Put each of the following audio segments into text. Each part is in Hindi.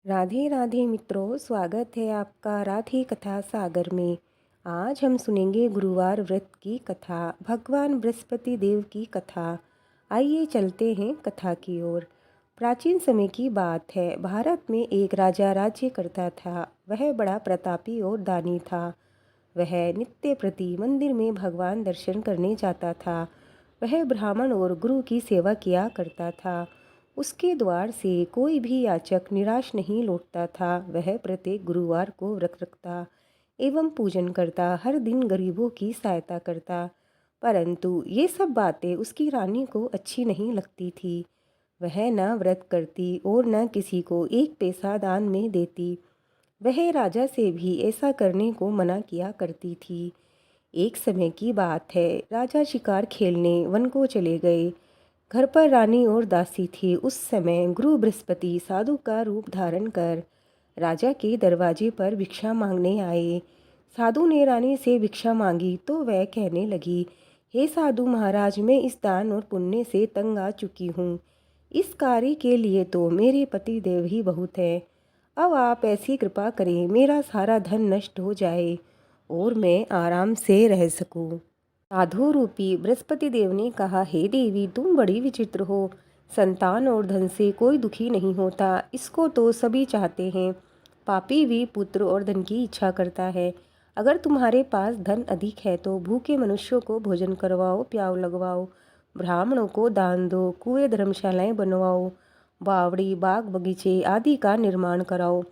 राधे राधे मित्रों, स्वागत है आपका राधे कथा सागर में। आज हम सुनेंगे गुरुवार व्रत की कथा, भगवान बृहस्पति देव की कथा। आइए चलते हैं कथा की ओर। प्राचीन समय की बात है। भारत में एक राजा राज्य करता था। वह बड़ा प्रतापी और दानी था। वह नित्य प्रति मंदिर में भगवान दर्शन करने जाता था। वह ब्राह्मण और गुरु की सेवा किया करता था। उसके द्वार से कोई भी याचक निराश नहीं लौटता था। वह प्रत्येक गुरुवार को व्रत रखता एवं पूजन करता, हर दिन गरीबों की सहायता करता। परंतु ये सब बातें उसकी रानी को अच्छी नहीं लगती थी। वह न व्रत करती और न किसी को एक पैसा दान में देती। वह राजा से भी ऐसा करने को मना किया करती थी। एक समय की बात है। राजा शिकार खेलने वन को चले गए। घर पर रानी और दासी थी। उस समय गुरु बृहस्पति साधु का रूप धारण कर राजा के दरवाजे पर भिक्षा मांगने आए। साधु ने रानी से भिक्षा मांगी तो वह कहने लगी, हे साधु महाराज, मैं इस दान और पुण्य से तंग आ चुकी हूँ। इस कार्य के लिए तो मेरे पति देव ही बहुत है। अब आप ऐसी कृपा करें, मेरा सारा धन नष्ट हो जाए और मैं आराम से रह सकूं। साधु रूपी बृहस्पति देव ने कहा, हे देवी, तुम बड़ी विचित्र हो। संतान और धन से कोई दुखी नहीं होता, इसको तो सभी चाहते हैं। पापी भी पुत्र और धन की इच्छा करता है। अगर तुम्हारे पास धन अधिक है तो भूखे मनुष्यों को भोजन करवाओ, प्याव लगवाओ, ब्राह्मणों को दान दो, कुएं धर्मशालाएं बनवाओ, बावड़ी बाग बगीचे आदि का निर्माण कराओ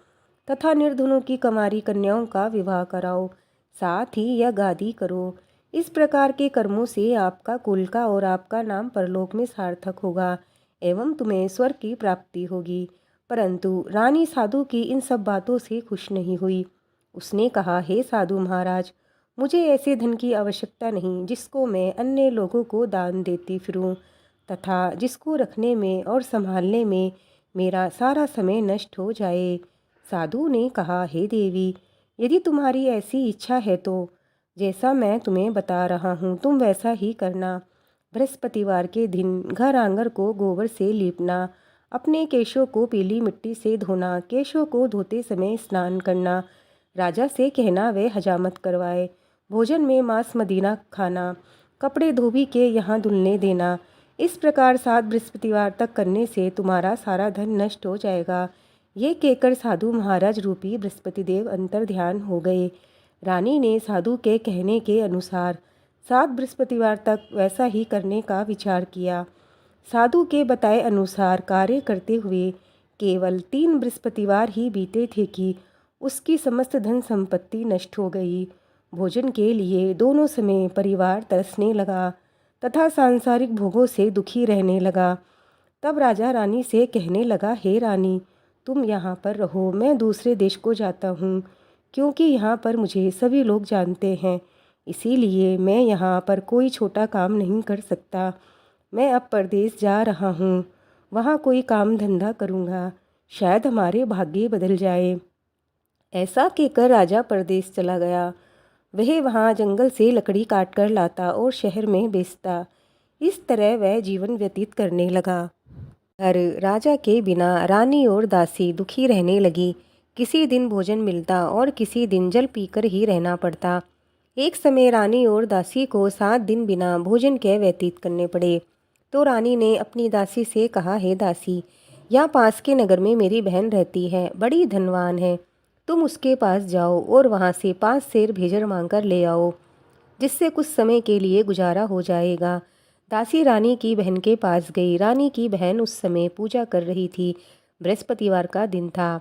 तथा निर्धनों की कुमारी कन्याओं का विवाह कराओ। साथ ही यह गादी करो। इस प्रकार के कर्मों से आपका कुल का और आपका नाम परलोक में सार्थक होगा एवं तुम्हें स्वर्ग की प्राप्ति होगी। परंतु रानी साधु की इन सब बातों से खुश नहीं हुई। उसने कहा, हे साधु महाराज, मुझे ऐसे धन की आवश्यकता नहीं जिसको मैं अन्य लोगों को दान देती फिरूं तथा जिसको रखने में और संभालने में मेरा सारा समय नष्ट हो जाए। साधु ने कहा, हे देवी, यदि तुम्हारी ऐसी इच्छा है तो जैसा मैं तुम्हें बता रहा हूँ तुम वैसा ही करना। बृहस्पतिवार के दिन घर आंगन को गोबर से लीपना, अपने केशों को पीली मिट्टी से धोना, केशों को धोते समय स्नान करना, राजा से कहना वे हजामत करवाए, भोजन में मांस मदीना खाना, कपड़े धोबी के यहाँ धुलने देना। इस प्रकार 7 बृहस्पतिवार तक करने से तुम्हारा सारा धन नष्ट हो जाएगा। ये कहकर साधु महाराज रूपी बृहस्पति देव अंतर ध्यान हो गए। रानी ने साधु के कहने के अनुसार 7 बृहस्पतिवार तक वैसा ही करने का विचार किया। साधु के बताए अनुसार कार्य करते हुए केवल 3 बृहस्पतिवार ही बीते थे कि उसकी समस्त धन संपत्ति नष्ट हो गई। भोजन के लिए दोनों समय परिवार तरसने लगा तथा सांसारिक भोगों से दुखी रहने लगा। तब राजा रानी से कहने लगा, हे रानी, तुम यहाँ पर रहो, मैं दूसरे देश को जाता हूँ, क्योंकि यहाँ पर मुझे सभी लोग जानते हैं। इसीलिए मैं यहाँ पर कोई छोटा काम नहीं कर सकता। मैं अब परदेश जा रहा हूँ, वहाँ कोई काम धंधा करूँगा, शायद हमारे भाग्य बदल जाए। ऐसा कहकर राजा परदेश चला गया। वह वहाँ जंगल से लकड़ी काट कर लाता और शहर में बेचता। इस तरह वह जीवन व्यतीत करने लगा। घर राजा के बिना रानी और दासी दुखी रहने लगी। किसी दिन भोजन मिलता और किसी दिन जल पीकर ही रहना पड़ता। एक समय रानी और दासी को 7 दिन बिना भोजन के व्यतीत करने पड़े। तो रानी ने अपनी दासी से कहा, हे दासी, यहाँ पास के नगर में मेरी बहन रहती है, बड़ी धनवान है। तुम उसके पास जाओ और वहाँ से 5 सेर भेजर मांग कर ले आओ, जिससे कुछ समय के लिए गुजारा हो जाएगा। दासी रानी की बहन के पास गई। रानी की बहन उस समय पूजा कर रही थी। बृहस्पतिवार का दिन था।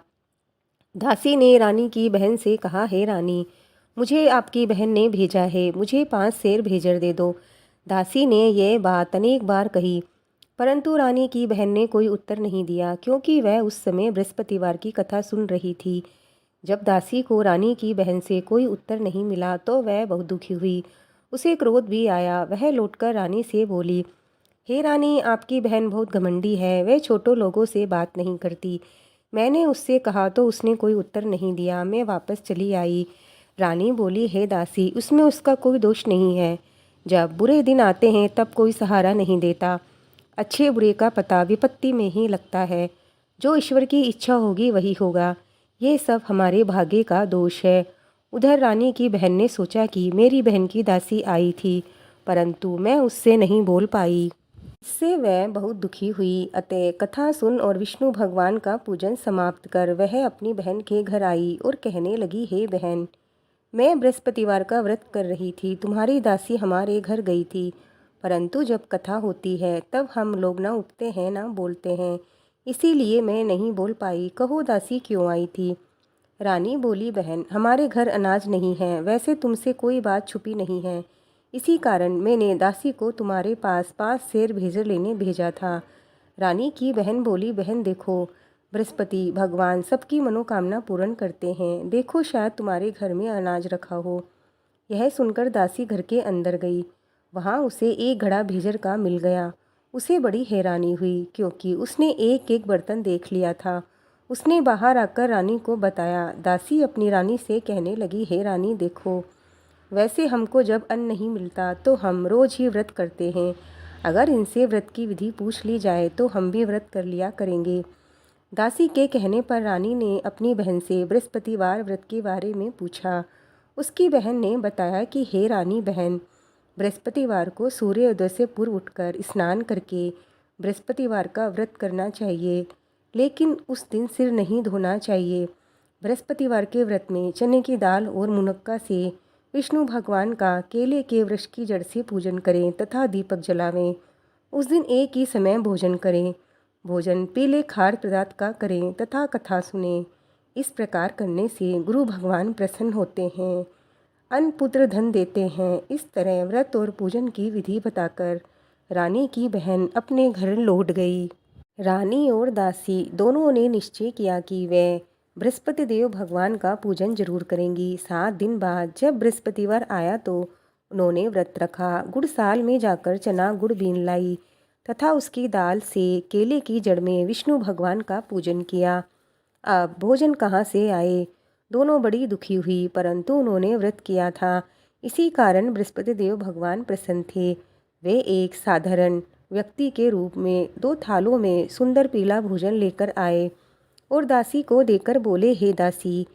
दासी ने रानी की बहन से कहा, हे रानी, मुझे आपकी बहन ने भेजा है, मुझे 5 सेर भेजर दे दो। दासी ने यह बात अनेक बार कही, परंतु रानी की बहन ने कोई उत्तर नहीं दिया, क्योंकि वह उस समय बृहस्पतिवार की कथा सुन रही थी। जब दासी को रानी की बहन से कोई उत्तर नहीं मिला तो वह बहुत दुखी हुई। उसे क्रोध भी आया। वह लौटकर रानी से बोली, हे रानी, आपकी बहन बहुत घमंडी है, वह छोटों लोगों से बात नहीं करती। मैंने उससे कहा तो उसने कोई उत्तर नहीं दिया, मैं वापस चली आई। रानी बोली, हे दासी, उसमें उसका कोई दोष नहीं है। जब बुरे दिन आते हैं तब कोई सहारा नहीं देता। अच्छे बुरे का पता विपत्ति में ही लगता है। जो ईश्वर की इच्छा होगी वही होगा। ये सब हमारे भाग्य का दोष है। उधर रानी की बहन ने सोचा कि मेरी बहन की दासी आई थी, परंतु मैं उससे नहीं बोल पाई। इससे वह बहुत दुखी हुई। अतः कथा सुन और विष्णु भगवान का पूजन समाप्त कर वह अपनी बहन के घर आई और कहने लगी, हे बहन, मैं बृहस्पतिवार का व्रत कर रही थी। तुम्हारी दासी हमारे घर गई थी, परंतु जब कथा होती है तब हम लोग ना उठते हैं ना बोलते हैं, इसीलिए मैं नहीं बोल पाई। कहो दासी क्यों आई थी? रानी बोली, बहन, हमारे घर अनाज नहीं है। वैसे तुमसे कोई बात छुपी नहीं है, इसी कारण मैंने दासी को तुम्हारे पास 5 सेर भेजर लेने भेजा था। रानी की बहन बोली, बहन देखो, बृहस्पति भगवान सबकी मनोकामना पूर्ण करते हैं। देखो शायद तुम्हारे घर में अनाज रखा हो। यह सुनकर दासी घर के अंदर गई। वहाँ उसे एक घड़ा भेजर का मिल गया। उसे बड़ी हैरानी हुई, क्योंकि उसने एक एक बर्तन देख लिया था। उसने बाहर आकर रानी को बताया। दासी अपनी रानी से कहने लगी, हे रानी देखो, वैसे हमको जब अन्न नहीं मिलता तो हम रोज ही व्रत करते हैं। अगर इनसे व्रत की विधि पूछ ली जाए तो हम भी व्रत कर लिया करेंगे। दासी के कहने पर रानी ने अपनी बहन से बृहस्पतिवार व्रत के बारे में पूछा। उसकी बहन ने बताया कि हे रानी बहन, बृहस्पतिवार को सूर्योदय से पूर्व उठकर स्नान करके बृहस्पतिवार का व्रत करना चाहिए, लेकिन उस दिन सिर नहीं धोना चाहिए। बृहस्पतिवार के व्रत में चने की दाल और मुनक्का से विष्णु भगवान का केले के वृक्ष की जड़ से पूजन करें तथा दीपक जलावें। उस दिन एक ही समय भोजन करें। भोजन पीले खाद्य पदार्थ का करें तथा कथा सुनें। इस प्रकार करने से गुरु भगवान प्रसन्न होते हैं, अन्न पुत्र धन देते हैं। इस तरह व्रत और पूजन की विधि बताकर रानी की बहन अपने घर लौट गई। रानी और दासी दोनों ने निश्चय किया कि वे बृहस्पति देव भगवान का पूजन जरूर करेंगी। 7 दिन बाद जब बृहस्पतिवार आया तो उन्होंने व्रत रखा। गुड़साल में जाकर चना गुड़ बीन लाई तथा उसकी दाल से केले की जड़ में विष्णु भगवान का पूजन किया। अब भोजन कहाँ से आए? दोनों बड़ी दुखी हुई, परंतु उन्होंने व्रत किया था, इसी कारण बृहस्पति देव भगवान प्रसन्न थे। वे एक साधारण व्यक्ति के रूप में 2 थालों में सुंदर पीला भोजन लेकर आए और दासी को देकर बोले, हे दासी,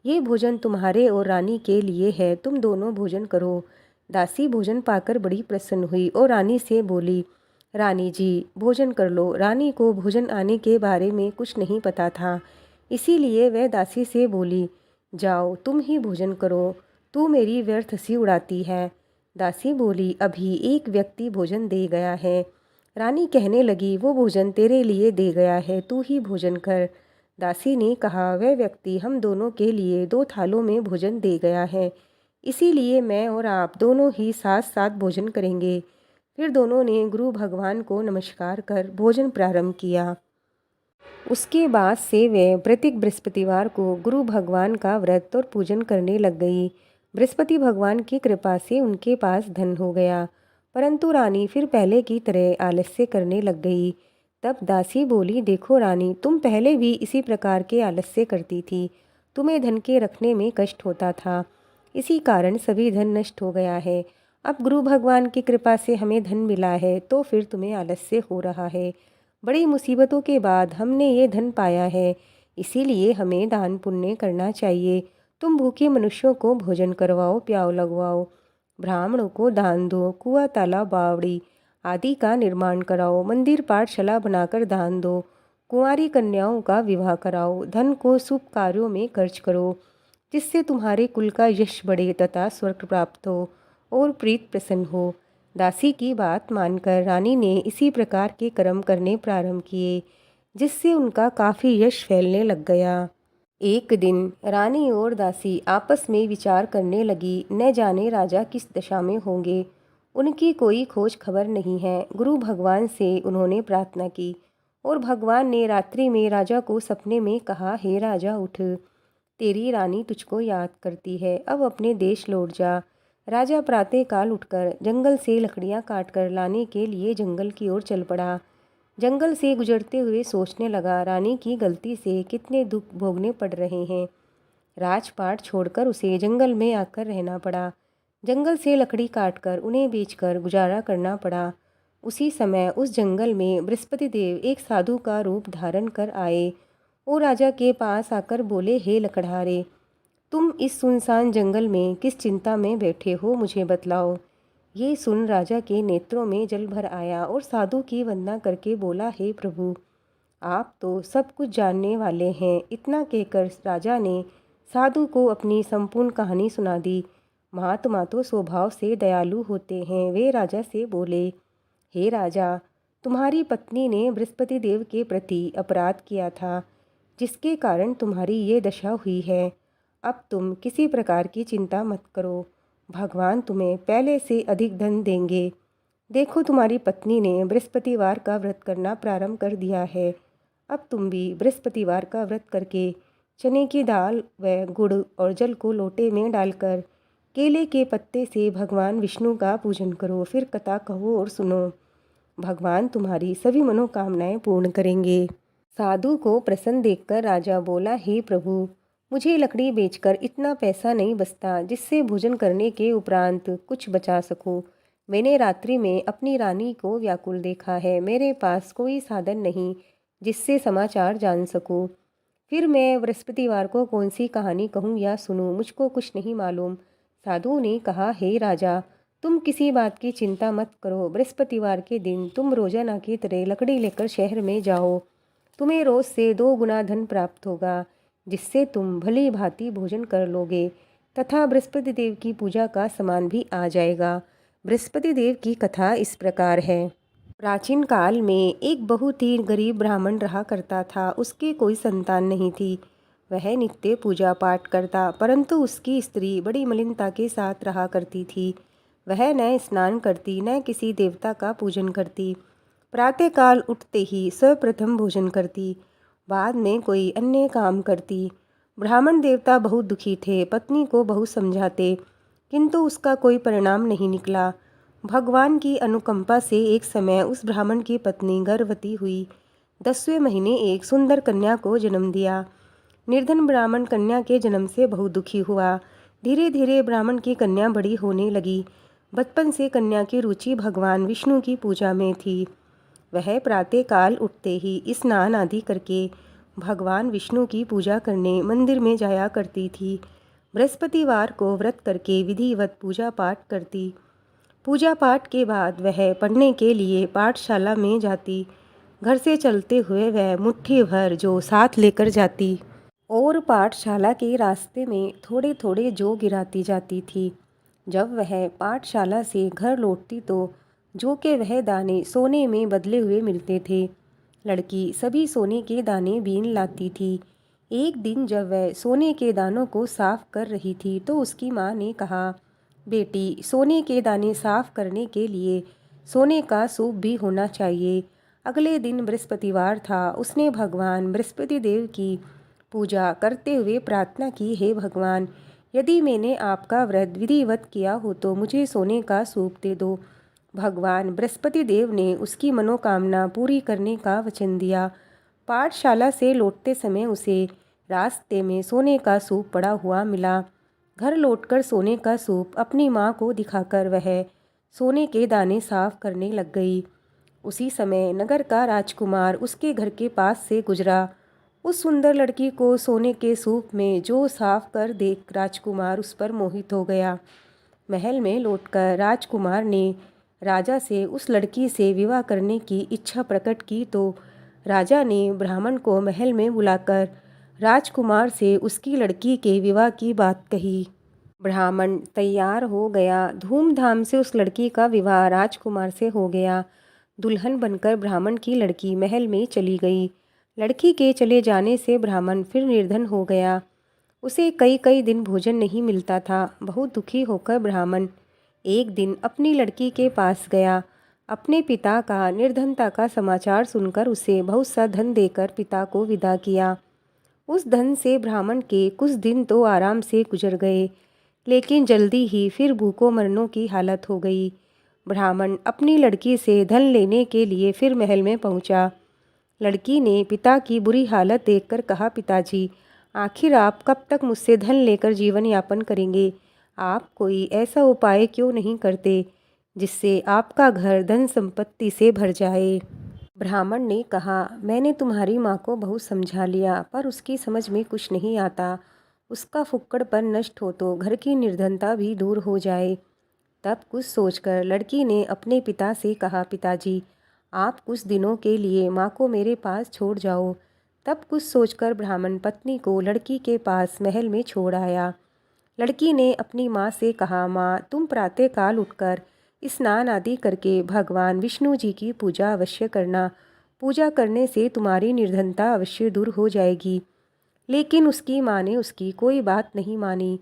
ये भोजन तुम्हारे और रानी के लिए है, तुम दोनों भोजन करो। दासी भोजन पाकर बड़ी प्रसन्न हुई और रानी से बोली, रानी जी भोजन कर लो। रानी को भोजन आने के बारे में कुछ नहीं पता था, इसीलिए वह दासी से बोली, जाओ तुम ही भोजन करो, तू मेरी व्यर्थ सी उड़ाती है। दासी बोली, अभी एक व्यक्ति भोजन दे गया है। रानी कहने लगी, वो भोजन तेरे लिए दे गया है, तू ही भोजन कर। दासी ने कहा, वह व्यक्ति हम दोनों के लिए 2 थालों में भोजन दे गया है, इसीलिए मैं और आप दोनों ही साथ साथ भोजन करेंगे। फिर दोनों ने गुरु भगवान को नमस्कार कर भोजन प्रारंभ किया। उसके बाद से वे प्रत्येक बृहस्पतिवार को गुरु भगवान का व्रत और पूजन करने लग गई। बृहस्पति भगवान की कृपा से उनके पास धन हो गया, परंतु रानी फिर पहले की तरह आलस्य करने लग गई। तब दासी बोली, देखो रानी, तुम पहले भी इसी प्रकार के आलस्य करती थी, तुम्हें धन के रखने में कष्ट होता था, इसी कारण सभी धन नष्ट हो गया है। अब गुरु भगवान की कृपा से हमें धन मिला है, तो फिर तुम्हें आलस्य हो रहा है। बड़ी मुसीबतों के बाद हमने ये धन पाया है, इसीलिए हमें दान पुण्य करना चाहिए। तुम भूखे मनुष्यों को भोजन करवाओ, प्याव लगवाओ, ब्राह्मणों को दान दो, कुआं तालाब बावड़ी आदि का निर्माण कराओ, मंदिर पाठशाला बनाकर दान दो, कुंवारी कन्याओं का विवाह कराओ, धन को शुभ कार्यों में खर्च करो, जिससे तुम्हारे कुल का यश बढ़े तथा स्वर्ग प्राप्त हो और प्रीत प्रसन्न हो। दासी की बात मानकर रानी ने इसी प्रकार के कर्म करने प्रारंभ किए, जिससे उनका काफ़ी यश फैलने लग गया। एक दिन रानी और दासी आपस में विचार करने लगी, न जाने राजा किस दशा में होंगे, उनकी कोई खोज खबर नहीं है। गुरु भगवान से उन्होंने प्रार्थना की और भगवान ने रात्रि में राजा को सपने में कहा, हे राजा उठ, तेरी रानी तुझको याद करती है, अब अपने देश लौट जा। राजा प्रातःकाल उठकर जंगल से लकड़ियां काटकर लाने के लिए जंगल की ओर चल पड़ा। जंगल से गुजरते हुए सोचने लगा, रानी की गलती से कितने दुख भोगने पड़ रहे हैं। राजपाट छोड़कर उसे जंगल में आकर रहना पड़ा। जंगल से लकड़ी काटकर उन्हें बेचकर गुजारा करना पड़ा। उसी समय उस जंगल में बृहस्पति देव एक साधु का रूप धारण कर आए वो राजा के पास आकर बोले, हे लकड़हारे, तुम इस सुनसान जंगल में किस चिंता में बैठे हो, मुझे बतलाओ। ये सुन राजा के नेत्रों में जल भर आया और साधु की वंदना करके बोला, हे प्रभु, आप तो सब कुछ जानने वाले हैं। इतना कहकर राजा ने साधु को अपनी संपूर्ण कहानी सुना दी। महात्मा तो स्वभाव से दयालु होते हैं। वे राजा से बोले, हे राजा, तुम्हारी पत्नी ने बृहस्पति देव के प्रति अपराध किया था, जिसके कारण तुम्हारी ये दशा हुई है। अब तुम किसी प्रकार की चिंता मत करो, भगवान तुम्हें पहले से अधिक धन देंगे। देखो, तुम्हारी पत्नी ने बृहस्पतिवार का व्रत करना प्रारंभ कर दिया है। अब तुम भी बृहस्पतिवार का व्रत करके चने की दाल व गुड़ और जल को लोटे में डालकर केले के पत्ते से भगवान विष्णु का पूजन करो। फिर कथा कहो और सुनो, भगवान तुम्हारी सभी मनोकामनाएं पूर्ण करेंगे। साधु को प्रसन्न देखकर राजा बोला, हे प्रभु, मुझे लकड़ी बेचकर इतना पैसा नहीं बचता जिससे भोजन करने के उपरांत कुछ बचा सकूं। मैंने रात्रि में अपनी रानी को व्याकुल देखा है। मेरे पास कोई साधन नहीं जिससे समाचार जान सकूं। फिर मैं बृहस्पतिवार को कौन सी कहानी कहूँ या सुनूं, मुझको कुछ नहीं मालूम। साधु ने कहा, हे राजा, तुम किसी बात की चिंता मत करो। बृहस्पतिवार के दिन तुम रोजाना की तरह लकड़ी लेकर शहर में जाओ। तुम्हें रोज से 2 गुना धन प्राप्त होगा, जिससे तुम भली भांति भोजन कर लोगे तथा बृहस्पति देव की पूजा का सामान भी आ जाएगा। बृहस्पति देव की कथा इस प्रकार है। प्राचीन काल में एक बहुत ही गरीब ब्राह्मण रहा करता था। उसकी कोई संतान नहीं थी। वह नित्य पूजा पाठ करता, परंतु उसकी स्त्री बड़ी मलिनता के साथ रहा करती थी। वह न स्नान करती, न किसी देवता का पूजन करती। प्रातःकाल उठते ही सर्वप्रथम भोजन करती, बाद में कोई अन्य काम करती। ब्राह्मण देवता बहुत दुखी थे। पत्नी को बहुत समझाते, किंतु उसका कोई परिणाम नहीं निकला। भगवान की अनुकंपा से एक समय उस ब्राह्मण की पत्नी गर्भवती हुई। 10वें महीने एक सुंदर कन्या को जन्म दिया। निर्धन ब्राह्मण कन्या के जन्म से बहुत दुखी हुआ। धीरे धीरे ब्राह्मण की कन्या बड़ी होने लगी। बचपन से कन्या की रुचि भगवान विष्णु की पूजा में थी। वह प्रातःकाल उठते ही स्नान आदि करके भगवान विष्णु की पूजा करने मंदिर में जाया करती थी। बृहस्पतिवार को व्रत करके विधिवत पूजा पाठ करती। पूजा पाठ के बाद वह पढ़ने के लिए पाठशाला में जाती। घर से चलते हुए वह मुट्ठी भर जौ साथ लेकर जाती और पाठशाला के रास्ते में थोड़े थोड़े जौ गिराती जाती थी। जब वह पाठशाला से घर लौटती तो जौ के वह दाने सोने में बदले हुए मिलते थे। लड़की सभी सोने के दाने बीन लाती थी। एक दिन जब वह सोने के दानों को साफ कर रही थी तो उसकी माँ ने कहा, बेटी, सोने के दाने साफ करने के लिए सोने का सूप भी होना चाहिए। अगले दिन बृहस्पतिवार था। उसने भगवान बृहस्पति देव की पूजा करते हुए प्रार्थना की, हे भगवान, यदि मैंने आपका व्रत विधिवत किया हो तो मुझे सोने का सूप दे दो। भगवान बृहस्पति देव ने उसकी मनोकामना पूरी करने का वचन दिया। पाठशाला से लौटते समय उसे रास्ते में सोने का सूप पड़ा हुआ मिला। घर लौटकर सोने का सूप अपनी माँ को दिखाकर वह सोने के दाने साफ करने लग गई। उसी समय नगर का राजकुमार उसके घर के पास से गुजरा। उस सुंदर लड़की को सोने के सूप में जौ साफ कर देख राजकुमार उस पर मोहित हो गया। महल में लौटकर राजकुमार ने राजा से उस लड़की से विवाह करने की इच्छा प्रकट की तो राजा ने ब्राह्मण को महल में बुलाकर राजकुमार से उसकी लड़की के विवाह की बात कही। ब्राह्मण तैयार हो गया। धूमधाम से उस लड़की का विवाह राजकुमार से हो गया। दुल्हन बनकर ब्राह्मण की लड़की महल में चली गई। लड़की के चले जाने से ब्राह्मण फिर निर्धन हो गया। उसे कई कई दिन भोजन नहीं मिलता था। बहुत दुखी होकर ब्राह्मण एक दिन अपनी लड़की के पास गया। अपने पिता का निर्धनता का समाचार सुनकर उसे बहुत सा धन देकर पिता को विदा किया। उस धन से ब्राह्मण के कुछ दिन तो आराम से गुजर गए, लेकिन जल्दी ही फिर भूखों मरनों की हालत हो गई। ब्राह्मण अपनी लड़की से धन लेने के लिए फिर महल में पहुंचा। लड़की ने पिता की बुरी हालत देखकर कहा, पिताजी, आखिर आप कब तक मुझसे धन लेकर जीवन यापन करेंगे? आप कोई ऐसा उपाय क्यों नहीं करते जिससे आपका घर धन संपत्ति से भर जाए? ब्राह्मण ने कहा, मैंने तुम्हारी माँ को बहुत समझा लिया, पर उसकी समझ में कुछ नहीं आता। उसका फुक्कड़पन नष्ट हो तो घर की निर्धनता भी दूर हो जाए। तब कुछ सोचकर लड़की ने अपने पिता से कहा, पिताजी, आप कुछ दिनों के लिए माँ को मेरे पास छोड़ जाओ। तब कुछ सोचकर ब्राह्मण पत्नी को लड़की के पास महल में छोड़ आया। लड़की ने अपनी माँ से कहा, माँ, तुम प्रातःकाल उठकर स्नान आदि करके भगवान विष्णु जी की पूजा अवश्य करना। पूजा करने से तुम्हारी निर्धनता अवश्य दूर हो जाएगी। लेकिन उसकी माँ ने उसकी कोई बात नहीं मानी।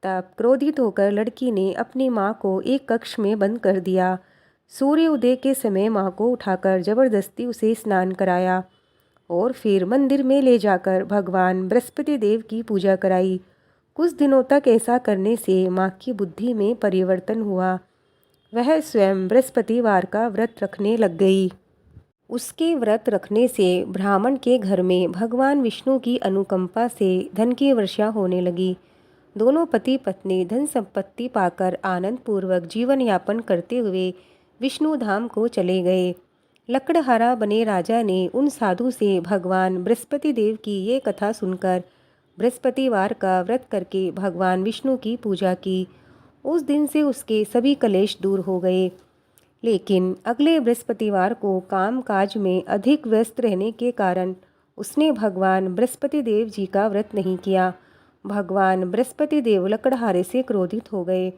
तब क्रोधित होकर लड़की ने अपनी माँ को एक कक्ष में बंद कर दिया। सूर्य उदय के समय माँ को उठाकर जबरदस्ती उसे स्नान कराया और फिर मंदिर में ले जाकर भगवान बृहस्पति देव की पूजा कराई। कुछ दिनों तक ऐसा करने से माँ की बुद्धि में परिवर्तन हुआ। वह स्वयं बृहस्पतिवार का व्रत रखने लग गई। उसके व्रत रखने से ब्राह्मण के घर में भगवान विष्णु की अनुकंपा से धन की वर्षा होने लगी। दोनों पति पत्नी धन संपत्ति पाकर आनंद पूर्वक जीवन यापन करते हुए विष्णु धाम को चले गए। लकड़हारा बने राजा ने उन साधु से भगवान बृहस्पति देव की ये कथा सुनकर बृहस्पतिवार का व्रत करके भगवान विष्णु की पूजा की। उस दिन से उसके सभी कलेश दूर हो गए। लेकिन अगले बृहस्पतिवार को काम काज में अधिक व्यस्त रहने के कारण उसने भगवान बृहस्पति देव जी का व्रत नहीं किया। भगवान बृहस्पति देव लकड़हारे से क्रोधित हो गए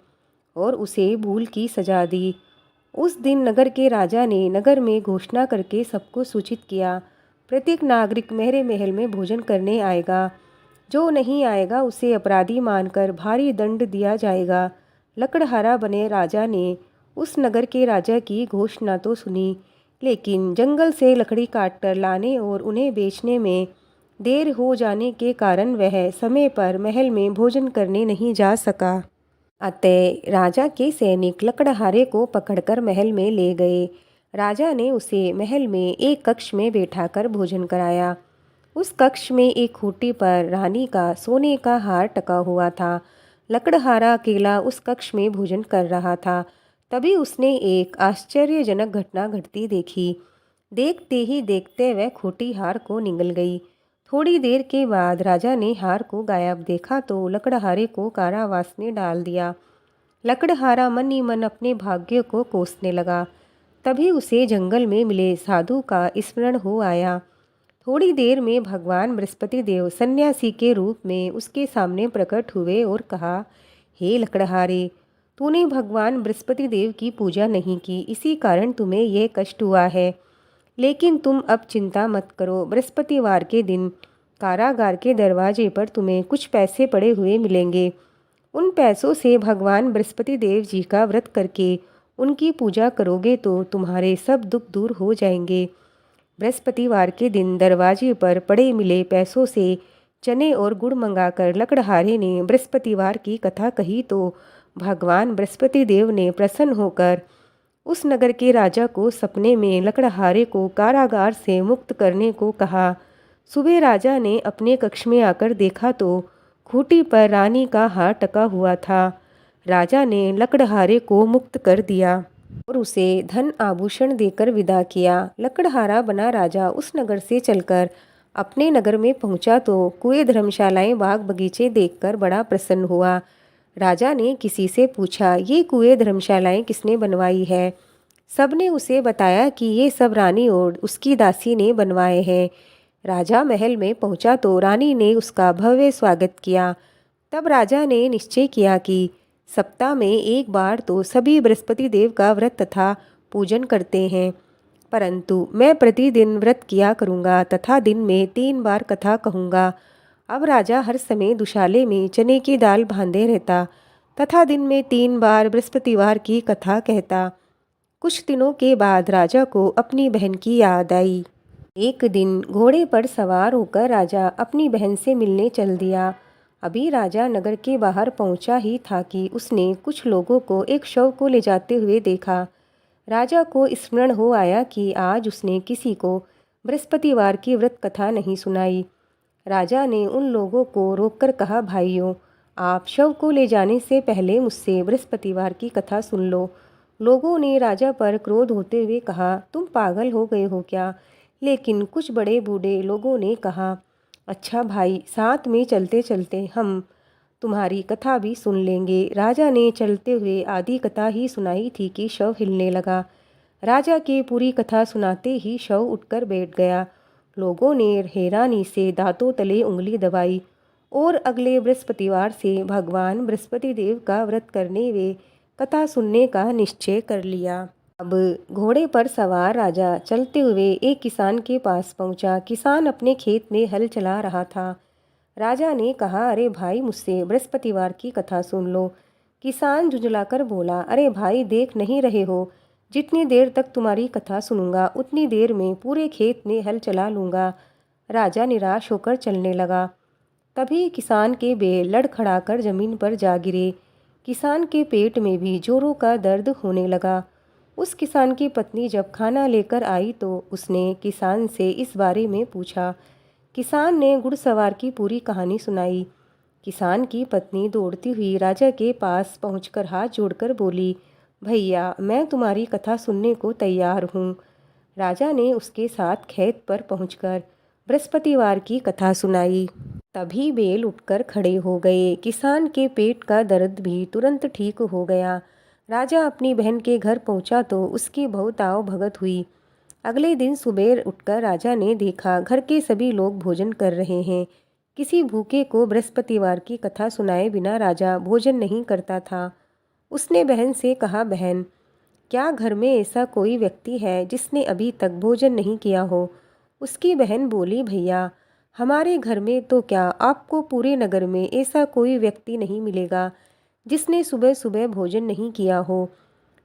और उसे भूल की सजा दी। उस दिन नगर के राजा ने नगर में घोषणा करके सबको सूचित किया, प्रत्येक नागरिक मेरे महल में भोजन करने आएगा। जो नहीं आएगा उसे अपराधी मानकर भारी दंड दिया जाएगा। लकड़हारा बने राजा ने उस नगर के राजा की घोषणा तो सुनी, लेकिन जंगल से लकड़ी काटकर लाने और उन्हें बेचने में देर हो जाने के कारण वह समय पर महल में भोजन करने नहीं जा सका। अतः राजा के सैनिक लकड़हारे को पकड़कर महल में ले गए। राजा ने उसे महल में एक कक्ष में बैठाकर भोजन कराया। उस कक्ष में एक खूंटी पर रानी का सोने का हार टका हुआ था। लकड़हारा अकेला उस कक्ष में भोजन कर रहा था। तभी उसने एक आश्चर्यजनक घटना घटती देखी। देखते ही देखते वह खूंटी हार को निगल गई। थोड़ी देर के बाद राजा ने हार को गायब देखा तो लकड़हारे को कारावास में डाल दिया। लकड़हारा मन ही मन अपने भाग्य को कोसने लगा। तभी उसे जंगल में मिले साधु का स्मरण हो आया। थोड़ी देर में भगवान बृहस्पति देव सन्यासी के रूप में उसके सामने प्रकट हुए और कहा, हे लकड़हारे, तूने भगवान बृहस्पति देव की पूजा नहीं की, इसी कारण तुम्हें यह कष्ट हुआ है। लेकिन तुम अब चिंता मत करो। बृहस्पतिवार के दिन कारागार के दरवाजे पर तुम्हें कुछ पैसे पड़े हुए मिलेंगे। उन पैसों से भगवान बृहस्पति देव जी का व्रत करके उनकी पूजा करोगे तो तुम्हारे सब दुख दूर हो जाएंगे। बृहस्पतिवार के दिन दरवाजे पर पड़े मिले पैसों से चने और गुड़ मंगाकर लकड़हारे ने बृहस्पतिवार की कथा कही तो भगवान बृहस्पति देव ने प्रसन्न होकर उस नगर के राजा को सपने में लकड़हारे को कारागार से मुक्त करने को कहा। सुबह राजा ने अपने कक्ष में आकर देखा तो खूंटी पर रानी का हार टका हुआ था। राजा ने लकड़हारे को मुक्त कर दिया और उसे धन आभूषण देकर विदा किया। लकड़हारा बना राजा उस नगर से चलकर अपने नगर में पहुंचा तो कुएं, धर्मशालाएं, बाग बगीचे देखकर बड़ा प्रसन्न हुआ। राजा ने किसी से पूछा, ये कुएं, धर्मशालाएं किसने बनवाई है? सबने उसे बताया कि ये सब रानी और उसकी दासी ने बनवाए हैं। राजा महल में पहुंचा तो रानी ने उसका भव्य स्वागत किया। तब राजा ने निश्चय किया कि सप्ताह में एक बार तो सभी बृहस्पति देव का व्रत तथा पूजन करते हैं, परंतु मैं प्रतिदिन व्रत किया करूँगा तथा दिन में 3 बार कथा कहूँगा। अब राजा हर समय दुशाले में चने की दाल बांधे रहता तथा दिन में 3 बार बृहस्पतिवार की कथा कहता। कुछ दिनों के बाद राजा को अपनी बहन की याद आई। एक दिन घोड़े पर सवार होकर राजा अपनी बहन से मिलने चल दिया। अभी राजा नगर के बाहर पहुंचा ही था कि उसने कुछ लोगों को एक शव को ले जाते हुए देखा। राजा को स्मरण हो आया कि आज उसने किसी को बृहस्पतिवार की व्रत कथा नहीं सुनाई। राजा ने उन लोगों को रोककर कहा, भाइयों, आप शव को ले जाने से पहले मुझसे बृहस्पतिवार की कथा सुन लो। लोगों ने राजा पर क्रोध होते हुए कहा, तुम पागल हो गए हो क्या? लेकिन कुछ बड़े बूढ़े लोगों ने कहा, अच्छा भाई, साथ में चलते चलते हम तुम्हारी कथा भी सुन लेंगे। राजा ने चलते हुए आधी कथा ही सुनाई थी कि शव हिलने लगा। राजा के पूरी कथा सुनाते ही शव उठकर बैठ गया। लोगों ने हैरानी से दांतों तले उंगली दबाई और अगले बृहस्पतिवार से भगवान बृहस्पति देव का व्रत करने वे कथा सुनने का निश्चय कर लिया। अब घोड़े पर सवार राजा चलते हुए एक किसान के पास पहुंचा। किसान अपने खेत में हल चला रहा था। राजा ने कहा, अरे भाई, मुझसे बृहस्पतिवार की कथा सुन लो। किसान झुंझलाकर बोला, अरे भाई, देख नहीं रहे हो, जितनी देर तक तुम्हारी कथा सुनूंगा उतनी देर में पूरे खेत में हल चला लूँगा। राजा निराश होकर चलने लगा। तभी किसान के बैल लड़खड़ाकर जमीन पर जा गिरे। किसान के पेट में भी जोरों का दर्द होने लगा। उस किसान की पत्नी जब खाना लेकर आई तो उसने किसान से इस बारे में पूछा। किसान ने घुड़सवार की पूरी कहानी सुनाई। किसान की पत्नी दौड़ती हुई राजा के पास पहुंचकर हाथ जोड़कर बोली, भैया, मैं तुम्हारी कथा सुनने को तैयार हूँ। राजा ने उसके साथ खेत पर पहुंचकर बृहस्पतिवार की कथा सुनाई। तभी बैल उठकर खड़े हो गए। किसान के पेट का दर्द भी तुरंत ठीक हो गया। राजा अपनी बहन के घर पहुंचा तो उसकी बहुत आओ भगत हुई। अगले दिन सुबह उठकर राजा ने देखा घर के सभी लोग भोजन कर रहे हैं। किसी भूखे को बृहस्पतिवार की कथा सुनाए बिना राजा भोजन नहीं करता था। उसने बहन से कहा, बहन, क्या घर में ऐसा कोई व्यक्ति है जिसने अभी तक भोजन नहीं किया हो? उसकी बहन बोली, भैया, हमारे घर में तो क्या, आपको पूरे नगर में ऐसा कोई व्यक्ति नहीं मिलेगा जिसने सुबह सुबह भोजन नहीं किया हो।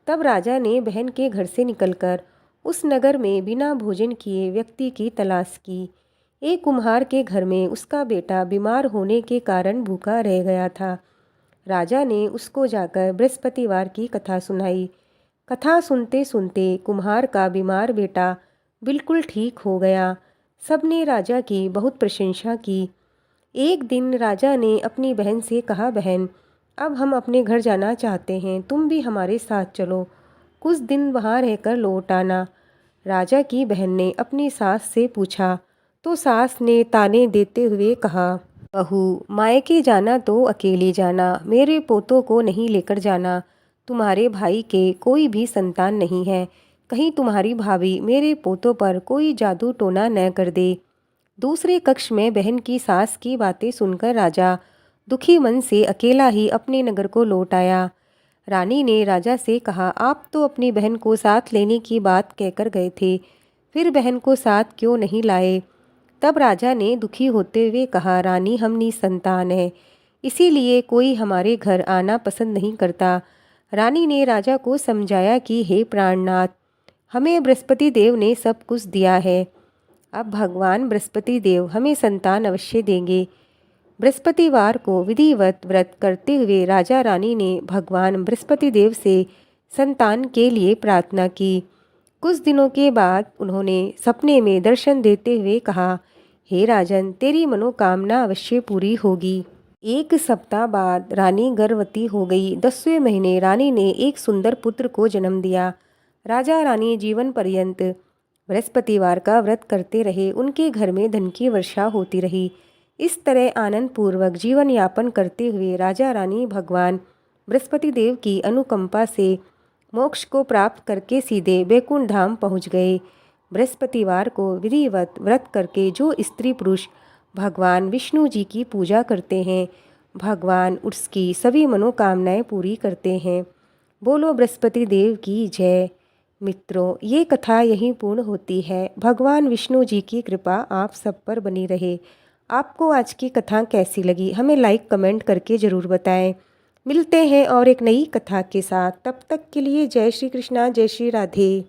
तब राजा ने बहन के घर से निकलकर उस नगर में बिना भोजन किए व्यक्ति की तलाश की। एक कुम्हार के घर में उसका बेटा बीमार होने के कारण भूखा रह गया था। राजा ने उसको जाकर बृहस्पतिवार की कथा सुनाई। कथा सुनते सुनते कुम्हार का बीमार बेटा बिल्कुल ठीक हो गया। सबने राजा की बहुत प्रशंसा की। एक दिन राजा ने अपनी बहन से कहा, बहन, अब हम अपने घर जाना चाहते हैं, तुम भी हमारे साथ चलो, कुछ दिन वहाँ रहकर लौट आना। राजा की बहन ने अपनी सास से पूछा तो सास ने ताने देते हुए कहा, बहू, मायके जाना तो अकेले जाना, मेरे पोतों को नहीं लेकर जाना। तुम्हारे भाई के कोई भी संतान नहीं है, कहीं तुम्हारी भाभी मेरे पोतों पर कोई जादू टोना न कर दे। दूसरे कक्ष में बहन की सास की बातें सुनकर राजा दुखी मन से अकेला ही अपने नगर को लौट आया। रानी ने राजा से कहा, आप तो अपनी बहन को साथ लेने की बात कहकर गए थे, फिर बहन को साथ क्यों नहीं लाए? तब राजा ने दुखी होते हुए कहा, रानी, हम निसंतान हैं, इसीलिए कोई हमारे घर आना पसंद नहीं करता। रानी ने राजा को समझाया कि हे प्राणनाथ, हमें बृहस्पति देव ने सब कुछ दिया है, अब भगवान बृहस्पति देव हमें संतान अवश्य देंगे। बृहस्पतिवार को विधिवत व्रत करते हुए राजा रानी ने भगवान बृहस्पति देव से संतान के लिए प्रार्थना की। कुछ दिनों के बाद उन्होंने सपने में दर्शन देते हुए कहा, हे राजन, तेरी मनोकामना अवश्य पूरी होगी। एक सप्ताह बाद रानी गर्भवती हो गई। 10वें महीने रानी ने एक सुंदर पुत्र को जन्म दिया। राजा रानी जीवन पर्यंत बृहस्पतिवार का व्रत करते रहे। उनके घर में धन की वर्षा होती रही। इस तरह आनंद पूर्वक जीवन यापन करते हुए राजा रानी भगवान बृहस्पति देव की अनुकंपा से मोक्ष को प्राप्त करके सीधे बैकुंठ धाम पहुँच गए। बृहस्पतिवार को विधिवत व्रत करके जो स्त्री पुरुष भगवान विष्णु जी की पूजा करते हैं, भगवान उसकी सभी मनोकामनाएं पूरी करते हैं। बोलो बृहस्पति देव की जय। मित्रों, ये कथा यहीं पूर्ण होती है। भगवान विष्णु जी की कृपा आप सब पर बनी रहे। आपको आज की कथा कैसी लगी हमें लाइक कमेंट करके ज़रूर बताएं। मिलते हैं और एक नई कथा के साथ। तब तक के लिए जय श्री कृष्णा, जय श्री राधे।